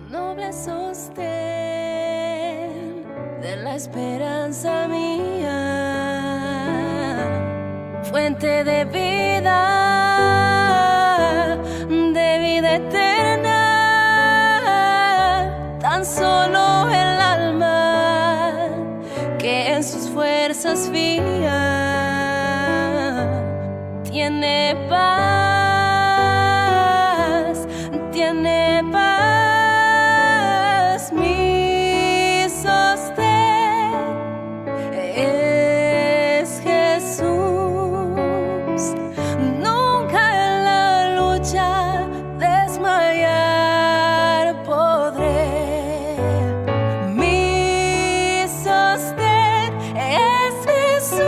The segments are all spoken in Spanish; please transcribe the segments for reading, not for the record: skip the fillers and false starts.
noble sostén de la esperanza mía, fuente de vida eterna, tan solo el alma que en sus fuerzas fía tiene paz, mi sostén es Jesús. Nunca en la lucha desmayar podré. Mi sostén es Jesús.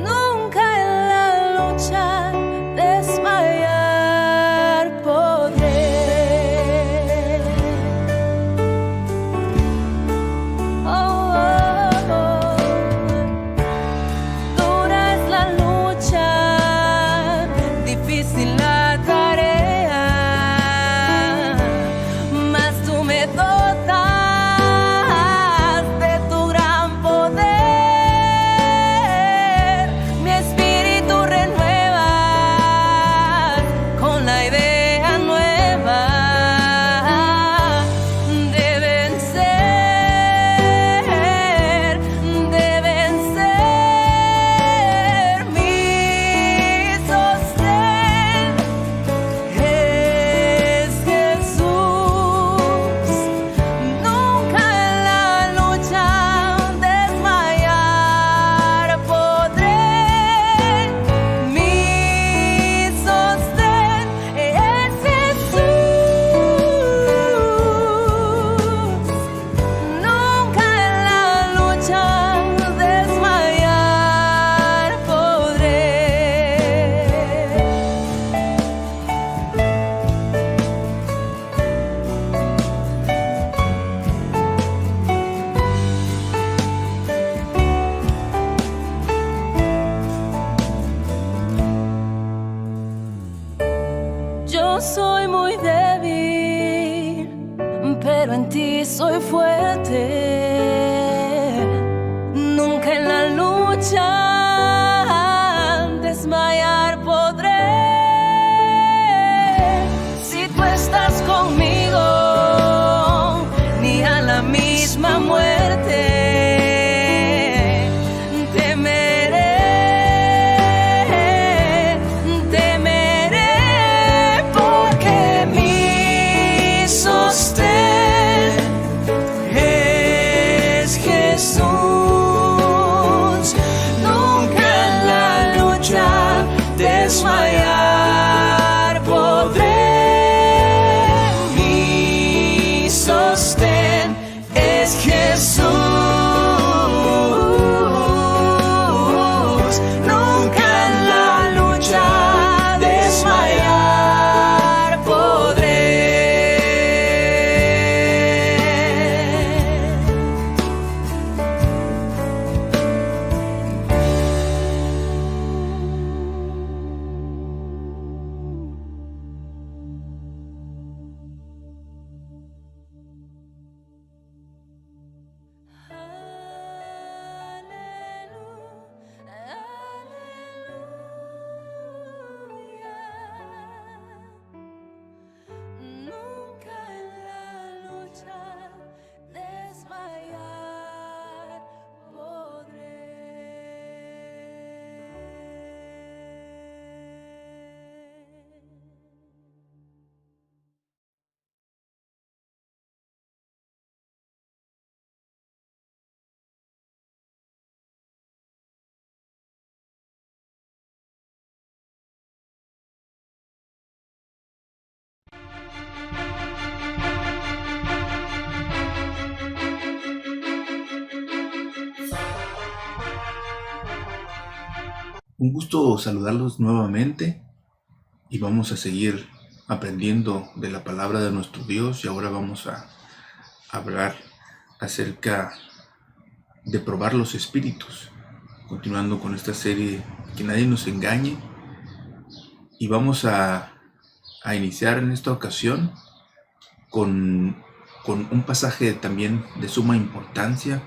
Nunca en la lucha desmayar podré. Oh, oh, oh. Dura es la lucha, difícil la tarea, mas tú me dotas de tu gran poder. Mi espíritu renuevas con la idea nueva de vencer, mi sostén es Jesús. Nunca en la lucha desmayar podré. Mi sostén es Jesús. Nunca en la lucha desmayar podré. Yo soy muy débil, pero en ti soy fuerte. Nunca en la lucha desmayar podré. Si tú estás conmigo, ni a la misma muerte temeré, porque mi sostén es Jesús. Nunca en la lucha desmayar podré. Mi sostén es Jesús. Nunca en la lucha desmayar podré. Nunca en la lucha desmayar podré. Un gusto saludarlos nuevamente y vamos a seguir aprendiendo de la palabra de nuestro Dios, y ahora vamos a hablar acerca de probar los espíritus, continuando con esta serie Que nadie nos engañe, y vamos a a iniciar en esta ocasión con, con un pasaje también de suma importancia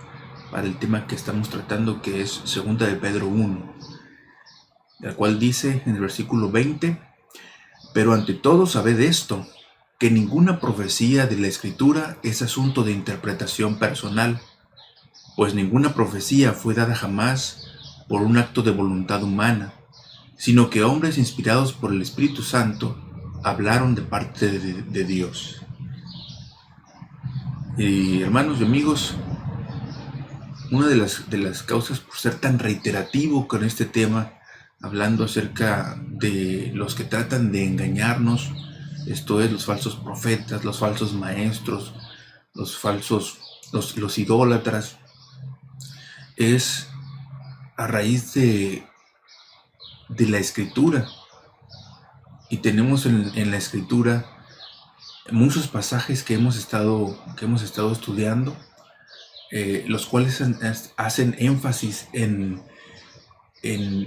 para el tema que estamos tratando, que es 2 de Pedro 1, el cual dice en el versículo 20: pero ante todo sabed esto, que ninguna profecía de la Escritura es asunto de interpretación personal, pues ninguna profecía fue dada jamás por un acto de voluntad humana, sino que hombres inspirados por el Espíritu Santo hablaron de parte de Dios. Y hermanos y amigos, una de las causas por ser tan reiterativo con este tema, hablando acerca de los que tratan de engañarnos, esto es, los falsos profetas, los falsos maestros, los idólatras, es a raíz de la Escritura. Y tenemos en la Escritura muchos pasajes que hemos estado estudiando, los cuales hacen énfasis en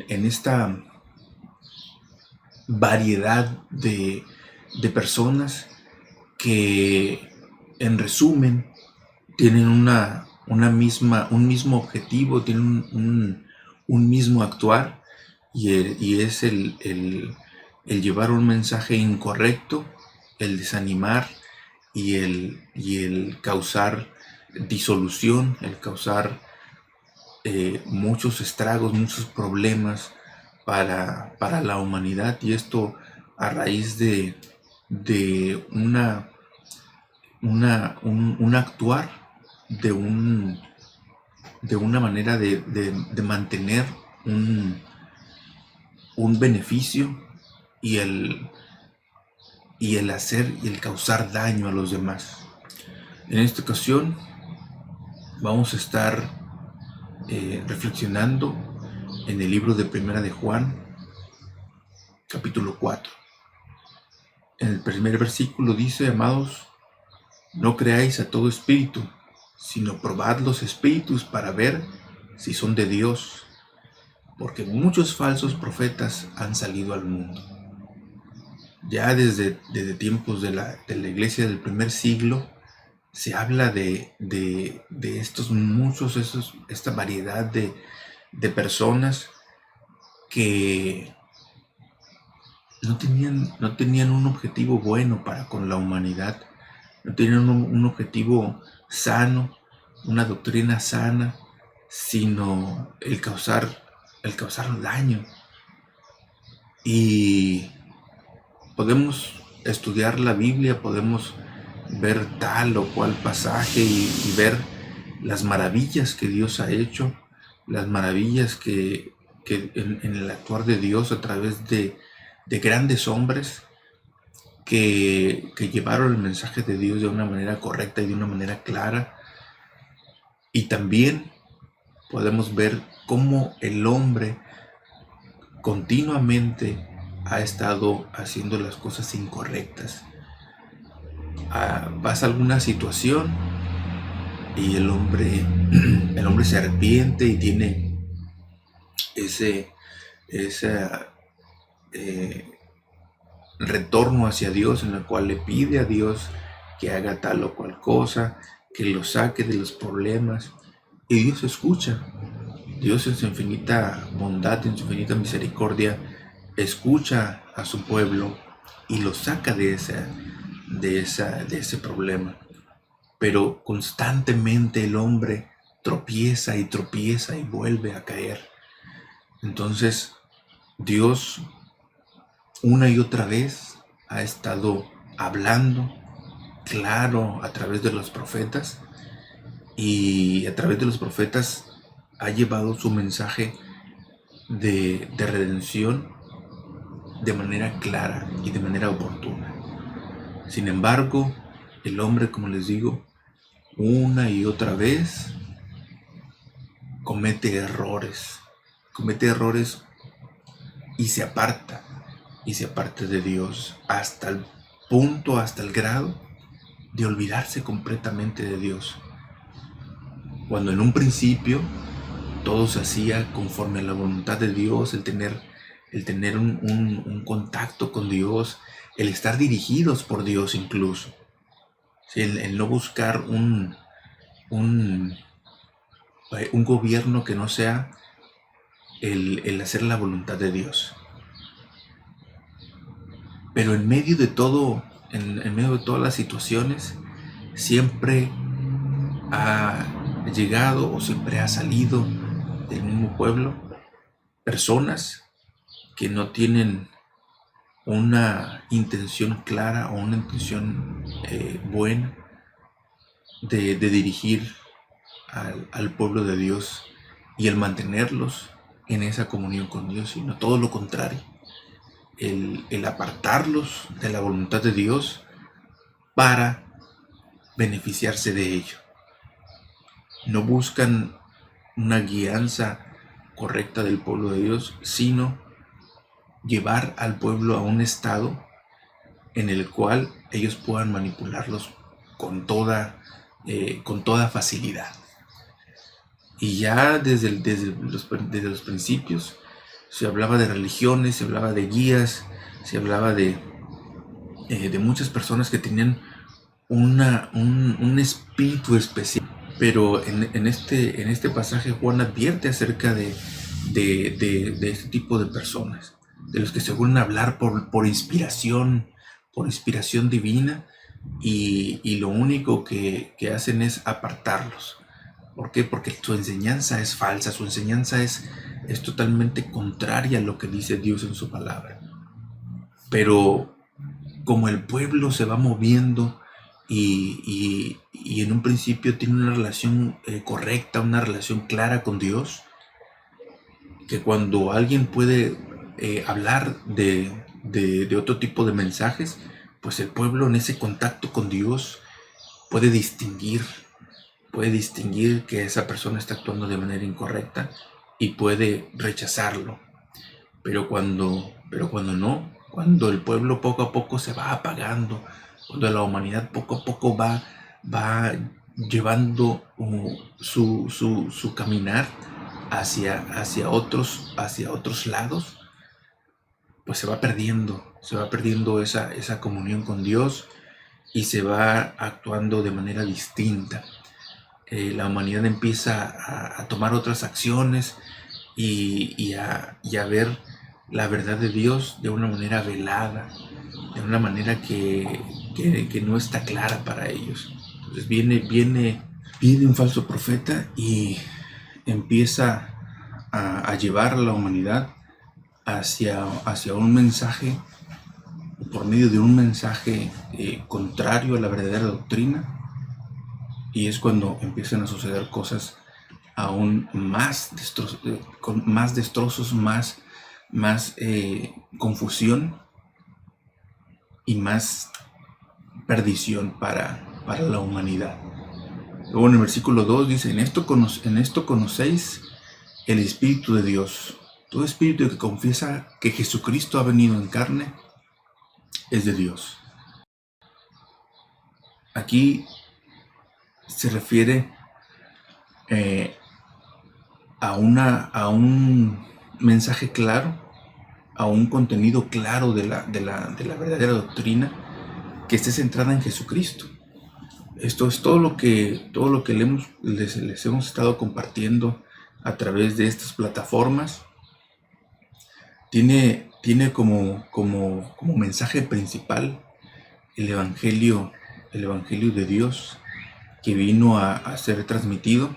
esta variedad de personas que, en resumen, tienen un mismo objetivo, tienen un mismo actuar, y es el llevar un mensaje incorrecto, el desanimar y el causar disolución, el causar muchos estragos, muchos problemas para la humanidad, y esto a raíz de un actuar, de una manera de mantener un beneficio y el hacer y el causar daño a los demás. En esta ocasión vamos a estar reflexionando en el libro de Primera de Juan, capítulo 4. En el primer versículo dice: amados, no creáis a todo espíritu, sino probad los espíritus para ver si son de Dios, porque muchos falsos profetas han salido al mundo. Ya desde tiempos de la iglesia del primer siglo se habla de esta variedad de personas que no tenían un objetivo bueno para con la humanidad, no tenían un objetivo sano, una doctrina sana, sino el causar daño. Y podemos estudiar la Biblia, podemos ver tal o cual pasaje y ver las maravillas que Dios ha hecho, las maravillas que en el actuar de Dios a través de grandes hombres que llevaron el mensaje de Dios de una manera correcta y de una manera clara. Y también podemos ver cómo el hombre continuamente ha estado haciendo las cosas incorrectas. Pasa alguna situación y el hombre se arrepiente y tiene ese retorno hacia Dios, en el cual le pide a Dios que haga tal o cual cosa, que lo saque de los problemas, y Dios escucha. Dios, en su infinita bondad, en su infinita misericordia, escucha a su pueblo y lo saca de ese problema. Pero constantemente el hombre tropieza y vuelve a caer. Entonces Dios una y otra vez ha estado hablando claro a través de los profetas, y a través de los profetas ha llevado su mensaje de redención de manera clara y de manera oportuna. Sin embargo, el hombre, como les digo, una y otra vez comete errores y se aparta de Dios hasta el punto, hasta el grado de olvidarse completamente de Dios. Cuando en un principio todo se hacía conforme a la voluntad de Dios, el tener un contacto con Dios, el estar dirigidos por Dios incluso. ¿Sí? El no buscar un, un gobierno que no sea el hacer la voluntad de Dios. Pero en medio de todo, en medio de todas las situaciones, siempre ha llegado o siempre ha salido del mismo pueblo personas que no tienen una intención clara o una intención buena de dirigir al pueblo de Dios y el mantenerlos en esa comunión con Dios, sino todo lo contrario, el apartarlos de la voluntad de Dios para beneficiarse de ello. No buscan una guianza correcta del pueblo de Dios, sino llevar al pueblo a un estado en el cual ellos puedan manipularlos con toda facilidad. Y ya desde los principios se hablaba de religiones, se hablaba de guías, se hablaba de muchas personas que tenían un espíritu especial. Pero en este pasaje Juan advierte acerca de este tipo de personas, de los que se vuelven a hablar por inspiración divina, y lo único que hacen es apartarlos. ¿Por qué? Porque su enseñanza es falsa, su enseñanza es totalmente contraria a lo que dice Dios en su palabra. Pero como el pueblo se va moviendo y en un principio tiene una relación correcta, una relación clara con Dios, que cuando alguien puede hablar de otro tipo de mensajes, pues el pueblo en ese contacto con Dios puede distinguir que esa persona está actuando de manera incorrecta y puede rechazarlo. Pero cuando cuando el pueblo poco a poco se va apagando, cuando la humanidad poco a poco va llevando su caminar hacia otros lados, pues se va perdiendo esa comunión con Dios y se va actuando de manera distinta. La humanidad empieza a tomar otras acciones y a ver la verdad de Dios de una manera velada, de una manera que no está clara para ellos. Entonces viene un falso profeta y empieza a llevar a la humanidad hacia un mensaje, por medio de un mensaje contrario a la verdadera doctrina, y es cuando empiezan a suceder cosas aún más con más destrozos, más confusión y más perdición para la humanidad. Luego en el versículo 2 dice: en esto conocéis el Espíritu de Dios. Todo espíritu que confiesa que Jesucristo ha venido en carne es de Dios. Aquí se refiere a un mensaje claro, a un contenido claro de la verdadera doctrina, que esté centrada en Jesucristo. Esto es todo lo que les hemos estado compartiendo a través de estas plataformas. Tiene como mensaje principal el evangelio de Dios, que vino a ser transmitido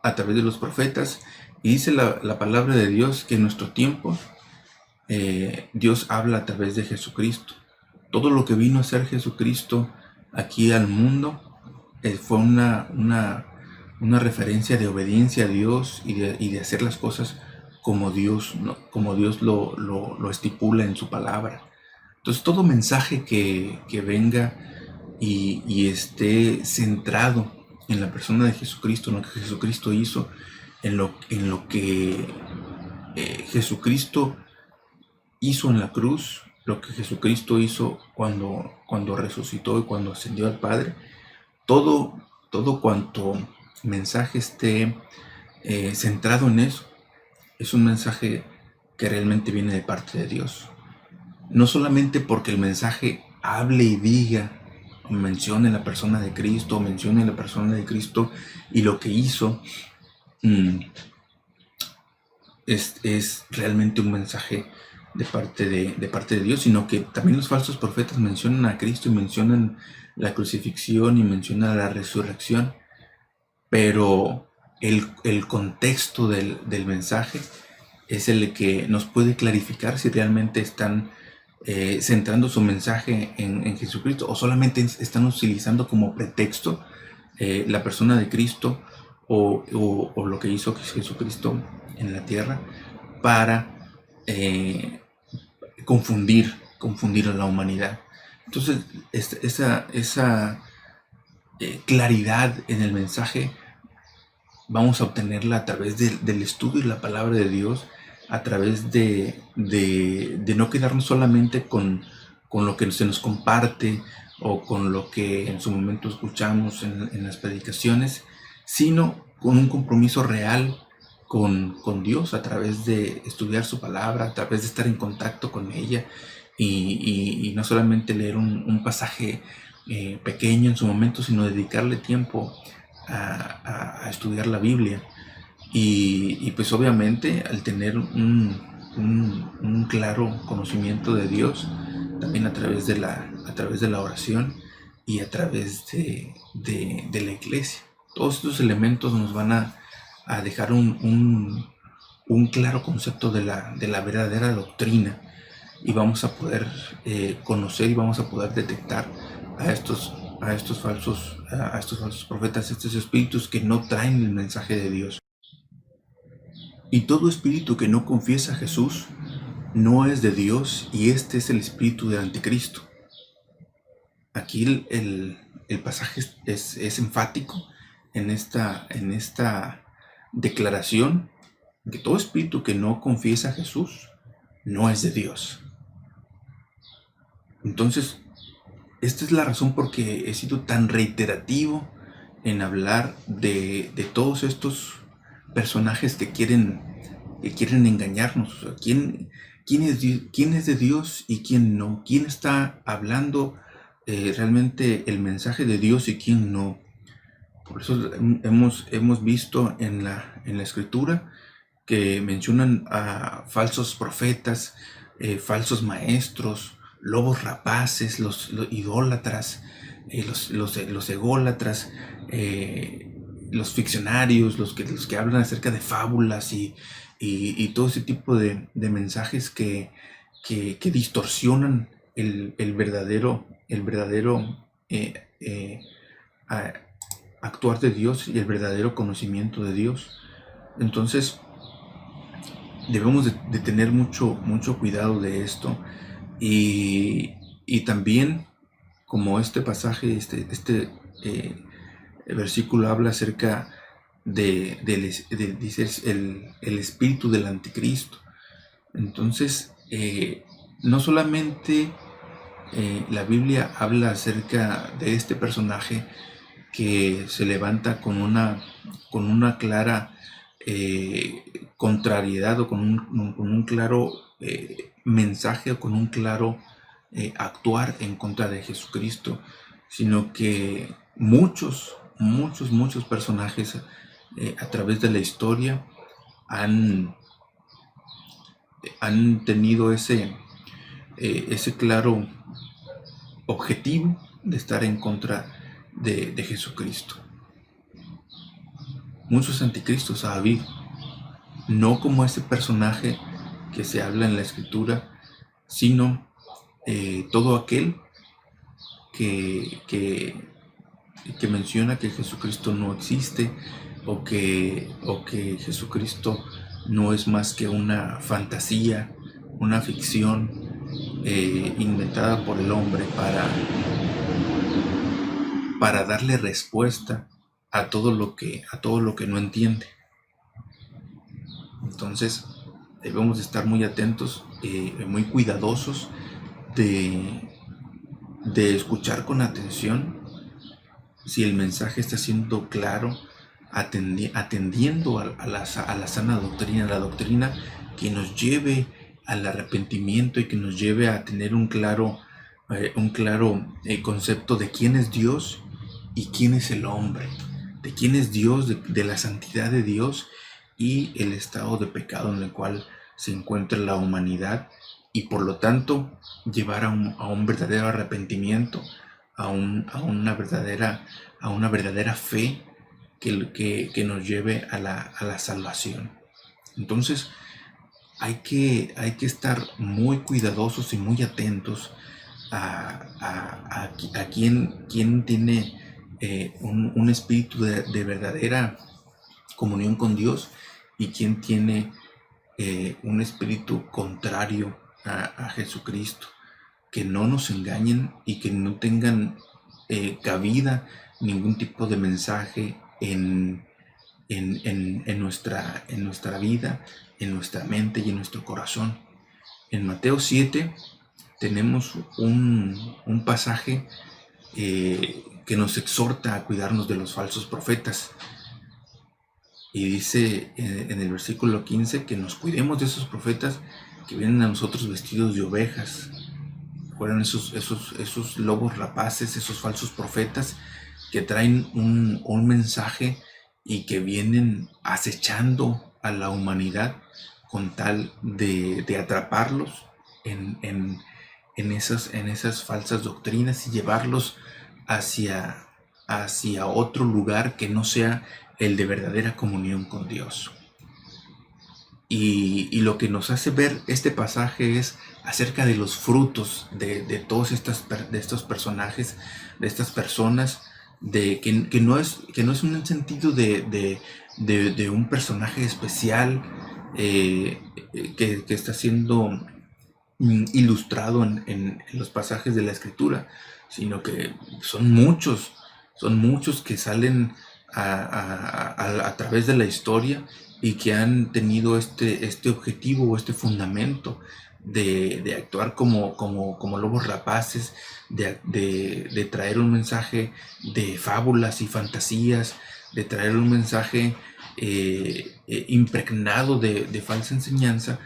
a través de los profetas. Y dice la palabra de Dios que en nuestro tiempo Dios habla a través de Jesucristo. Todo lo que vino a ser Jesucristo aquí al mundo fue una referencia de obediencia a Dios y de hacer las cosas como Dios lo estipula en su palabra. Entonces todo mensaje que venga y esté centrado en la persona de Jesucristo, en lo que Jesucristo hizo, en lo que Jesucristo hizo en la cruz, lo que Jesucristo hizo cuando resucitó y cuando ascendió al Padre, todo cuanto mensaje esté centrado en eso, es un mensaje que realmente viene de parte de Dios. no solamente porque el mensaje hable y diga, o mencione la persona de Cristo, o mencione la persona de Cristo y lo que hizo, es realmente un mensaje de parte de Dios, sino que también los falsos profetas mencionan a Cristo y mencionan la crucifixión y mencionan la resurrección, pero el contexto del mensaje es el que nos puede clarificar si realmente están centrando su mensaje en Jesucristo, o solamente están utilizando como pretexto la persona de Cristo, o lo que hizo Jesucristo en la tierra para confundir a la humanidad. Entonces, esa claridad en el mensaje vamos a obtenerla a través del estudio de la palabra de Dios, a través de no quedarnos solamente con lo que se nos comparte o con lo que en su momento escuchamos en las predicaciones, sino con un compromiso real con Dios, a través de estudiar su palabra, a través de estar en contacto con ella, y no solamente leer un pasaje pequeño en su momento, sino dedicarle tiempo a estudiar la Biblia. Y pues obviamente al tener un claro conocimiento de Dios, también a través de la oración y a través de la iglesia. Todos estos elementos nos van a dejar un claro concepto de la verdadera doctrina, y vamos a poder conocer y vamos a poder detectar a estos falsos profetas, estos espíritus que no traen el mensaje de Dios. Y todo espíritu que no confiesa a Jesús no es de Dios, y este es el espíritu del anticristo. Aquí el pasaje es enfático en esta declaración, que todo espíritu que no confiesa a Jesús no es de Dios. Entonces, esta es la razón por que he sido tan reiterativo en hablar de todos estos personajes que quieren engañarnos. O sea, ¿quién es de Dios y quién no? ¿Quién está hablando realmente el mensaje de Dios y quién no? Por eso hemos visto en la escritura que mencionan a falsos profetas, falsos maestros, lobos rapaces, los idólatras, los ególatras, los ficcionarios, los que hablan acerca de fábulas y todo ese tipo de mensajes que distorsionan el verdadero a- actuar de Dios y el verdadero conocimiento de Dios. Entonces, debemos de tener mucho cuidado de esto, y también, como este pasaje, versículo habla acerca dice el espíritu del anticristo. Entonces, no solamente la Biblia habla acerca de este personaje que se levanta con una clara contrariedad, o con un claro mensaje, o con un claro actuar en contra de Jesucristo, sino que muchos personajes a través de la historia han tenido ese claro objetivo de estar en contra de Jesucristo. Muchos anticristos ha habido, no como ese personaje que se habla en la escritura, sino todo aquel que menciona que Jesucristo no existe, o que Jesucristo no es más que una fantasía, una ficción inventada por el hombre para darle respuesta a todo lo que no entiende. Entonces, debemos estar muy atentos, muy cuidadosos de escuchar con atención si el mensaje está siendo claro, atendiendo a la sana doctrina, la doctrina que nos lleve al arrepentimiento y que nos lleve a tener un claro concepto de quién es Dios y quién es el hombre, de quién es Dios, de la santidad de Dios y el estado de pecado en el cual se encuentra la humanidad, y por lo tanto llevar a un verdadero arrepentimiento, a una verdadera fe que nos lleve a la salvación. Entonces hay que estar muy cuidadosos y muy atentos a quien tiene un espíritu de verdadera comunión con Dios y quien tiene un espíritu contrario a Jesucristo. Que no nos engañen y que no tengan cabida ningún tipo de mensaje en nuestra vida, en nuestra mente y en nuestro corazón. En Mateo 7 tenemos un pasaje que nos exhorta a cuidarnos de los falsos profetas. Y dice en el versículo 15 que nos cuidemos de esos profetas que vienen a nosotros vestidos de ovejas. Fueron esos lobos rapaces, esos falsos profetas que traen un mensaje y que vienen acechando a la humanidad con tal de atraparlos en esas falsas doctrinas y llevarlos hacia otro lugar que no sea el de verdadera comunión con Dios. Y lo que nos hace ver este pasaje es acerca de los frutos de todos estos personajes, de estas personas, de que no es un sentido de un personaje especial que está siendo ilustrado en los pasajes de la Escritura, sino que son muchos que salen a través de la historia y que han tenido este objetivo o este fundamento de actuar como lobos rapaces, de traer un mensaje de fábulas y fantasías, de traer un mensaje impregnado de falsa enseñanza,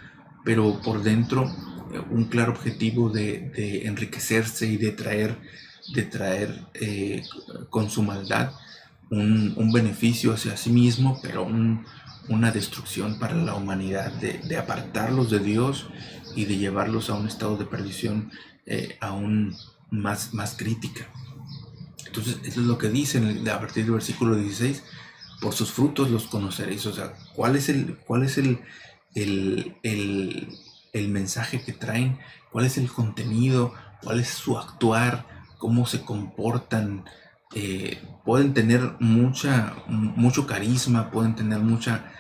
pero por dentro un claro objetivo de enriquecerse y de traer con su maldad un beneficio hacia sí mismo, pero una destrucción para la humanidad, de apartarlos de Dios y de llevarlos a un estado de perdición aún más crítica. Entonces, eso es lo que dicen a partir del versículo 16: por sus frutos los conoceréis. O sea, ¿cuál es el mensaje que traen? ¿Cuál es el contenido? ¿Cuál es su actuar? ¿Cómo se comportan? Pueden tener mucho carisma, pueden tener mucha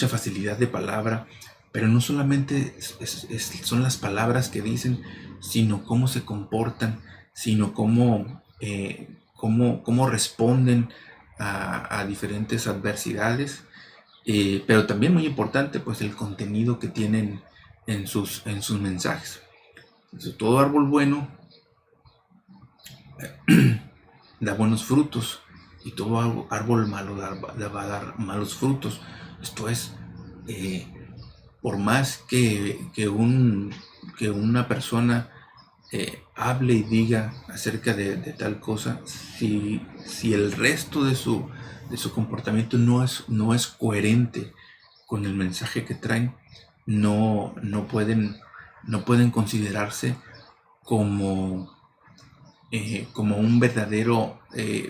facilidad de palabra, pero no solamente son las palabras que dicen, sino cómo se comportan, sino cómo responden a diferentes adversidades, pero también muy importante, pues el contenido que tienen en sus mensajes. Entonces, todo árbol bueno da buenos frutos, y todo árbol malo va a dar malos frutos. Esto es, por más que una persona hable y diga acerca de tal cosa, si el resto de su comportamiento no es coherente con el mensaje que traen, no pueden considerarse como un verdadero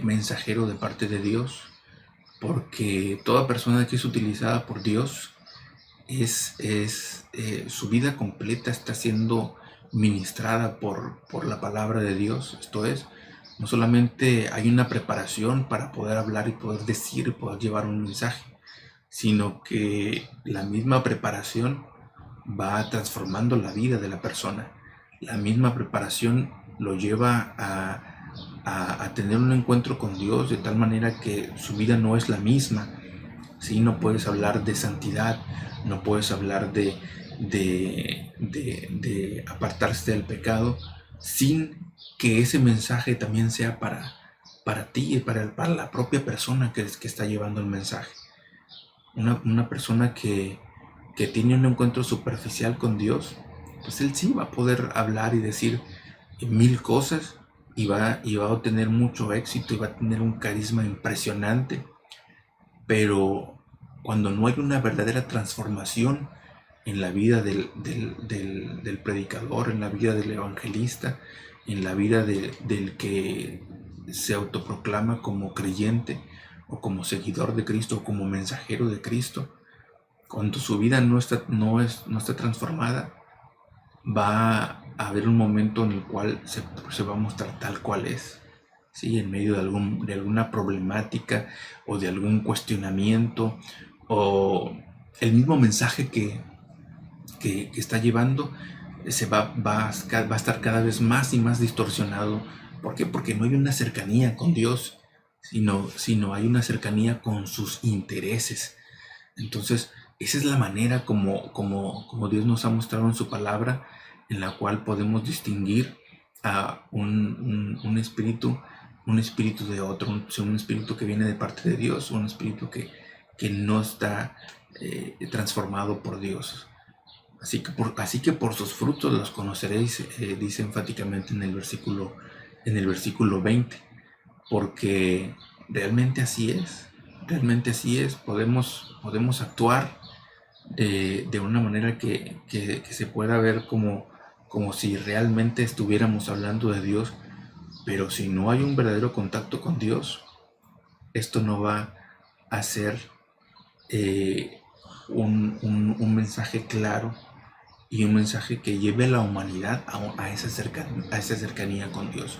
mensajero de parte de Dios, porque toda persona que es utilizada por Dios su vida completa está siendo ministrada por la palabra de Dios. Esto es, no solamente hay una preparación para poder hablar y poder decir y poder llevar un mensaje, sino que la misma preparación va transformando la vida de la persona. La misma preparación lo lleva a tener un encuentro con Dios de tal manera que su vida no es la misma. ¿Sí? No puedes hablar de santidad, no puedes hablar de apartarse del pecado sin que ese mensaje también sea para ti y para la propia persona que está llevando el mensaje. Una persona que que tiene un encuentro superficial con Dios, pues él sí va a poder hablar y decir mil cosas y va a obtener mucho éxito y va a tener un carisma impresionante, pero cuando no hay una verdadera transformación en la vida del predicador, en la vida del evangelista, en la vida del que se autoproclama como creyente o como seguidor de Cristo o como mensajero de Cristo, cuando su vida no está transformada, va a haber un momento en el cual se va a mostrar tal cual es, ¿sí? En medio de alguna problemática o de algún cuestionamiento, o el mismo mensaje que está llevando va a estar cada vez más y más distorsionado. ¿Por qué? Porque no hay una cercanía con Dios, sino hay una cercanía con sus intereses. Entonces, esa es la manera como Dios nos ha mostrado en su palabra, en la cual podemos distinguir a un espíritu de otro, un espíritu que viene de parte de Dios, un espíritu que no está transformado por Dios. Así que por sus frutos los conoceréis, dice enfáticamente en el versículo 20, porque realmente así es, podemos actuar de una manera que se pueda ver como si realmente estuviéramos hablando de Dios, pero si no hay un verdadero contacto con Dios, esto no va a ser un mensaje claro y un mensaje que lleve a la humanidad a esa cercanía con Dios.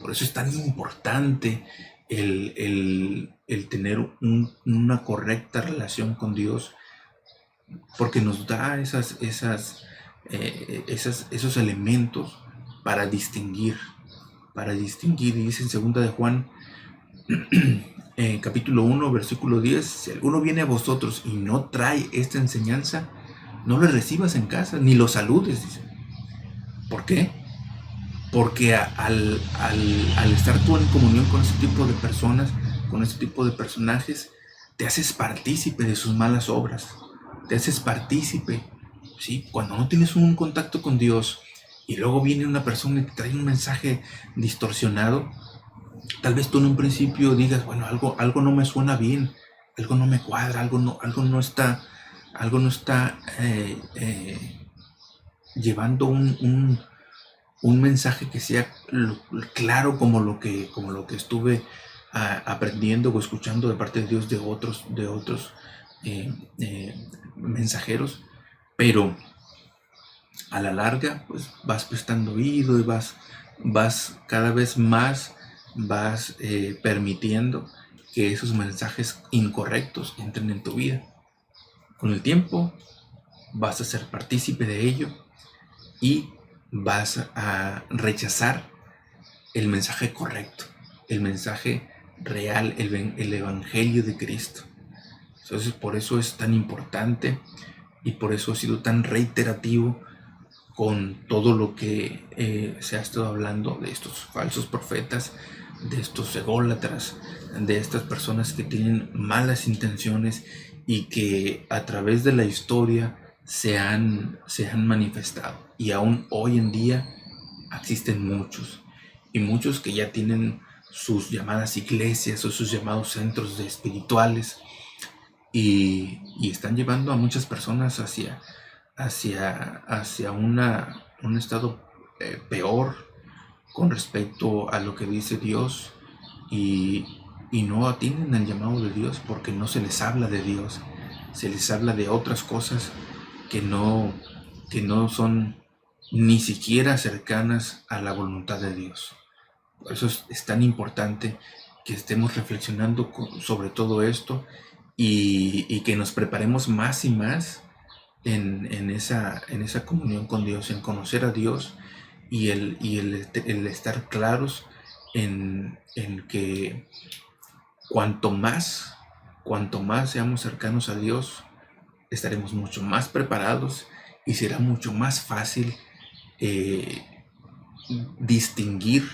Por eso es tan importante el tener una correcta relación con Dios, porque nos da esos elementos para distinguir. Y dice en 2 de Juan, capítulo 1, versículo 10, si alguno viene a vosotros y no trae esta enseñanza, no le recibas en casa, ni lo saludes, dice. ¿Por qué? Porque al estar tú en comunión con ese tipo de personas, con ese tipo de personajes, te haces partícipe de sus malas obras, te haces partícipe, ¿sí? Cuando no tienes un contacto con Dios y luego viene una persona y te trae un mensaje distorsionado, tal vez tú en un principio digas, bueno, algo no me suena bien, algo no me cuadra, algo no está llevando un mensaje que sea claro como lo que estuve aprendiendo o escuchando de parte de Dios de otros mensajeros, pero a la larga pues vas prestando oído y vas cada vez más permitiendo que esos mensajes incorrectos entren en tu vida. Con el tiempo vas a ser partícipe de ello y vas a rechazar el mensaje correcto, el mensaje real, el evangelio de Cristo. Entonces, por eso es tan importante y por eso ha sido tan reiterativo con todo lo que se ha estado hablando de estos falsos profetas, de estos ególatras, de estas personas que tienen malas intenciones y que a través de la historia se han manifestado. Y aún hoy en día existen muchos que ya tienen sus llamadas iglesias o sus llamados centros espirituales y están llevando a muchas personas hacia un estado peor con respecto a lo que dice Dios, y no atienden al llamado de Dios porque no se les habla de Dios, se les habla de otras cosas que no son ni siquiera cercanas a la voluntad de Dios. Por eso es tan importante que estemos reflexionando sobre todo esto y que nos preparemos más y más en esa comunión con Dios, en conocer a Dios y el estar claros en que cuanto más seamos cercanos a Dios, estaremos mucho más preparados y será mucho más fácil distinguir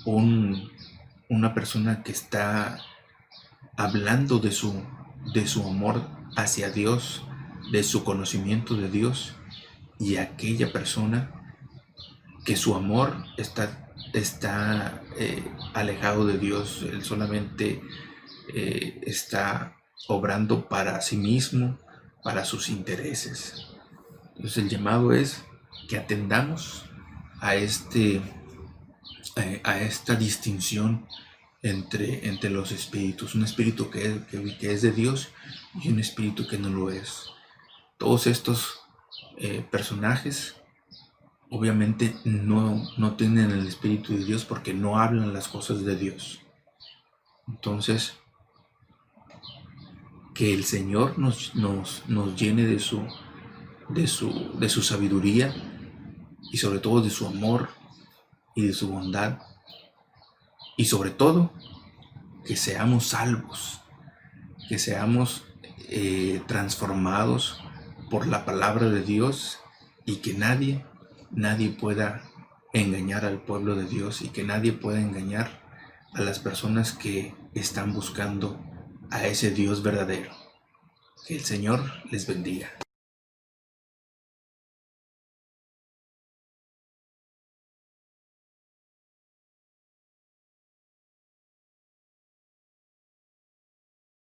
una persona que está hablando de su amor hacia Dios de su conocimiento de Dios, y aquella persona que su amor está alejado de Dios. Él solamente está obrando para sí mismo, para sus intereses. Entonces el llamado es que atendamos a esta distinción entre los espíritus, un espíritu que es de Dios y un espíritu que no lo es. Todos estos personajes obviamente no tienen el espíritu de Dios porque no hablan las cosas de Dios. Entonces, que el Señor nos llene de su sabiduría, y sobre todo de su amor y de su bondad, y sobre todo que seamos salvos, que seamos transformados por la palabra de Dios, y que nadie pueda engañar al pueblo de Dios, y que nadie pueda engañar a las personas que están buscando a ese Dios verdadero. Que el Señor les bendiga.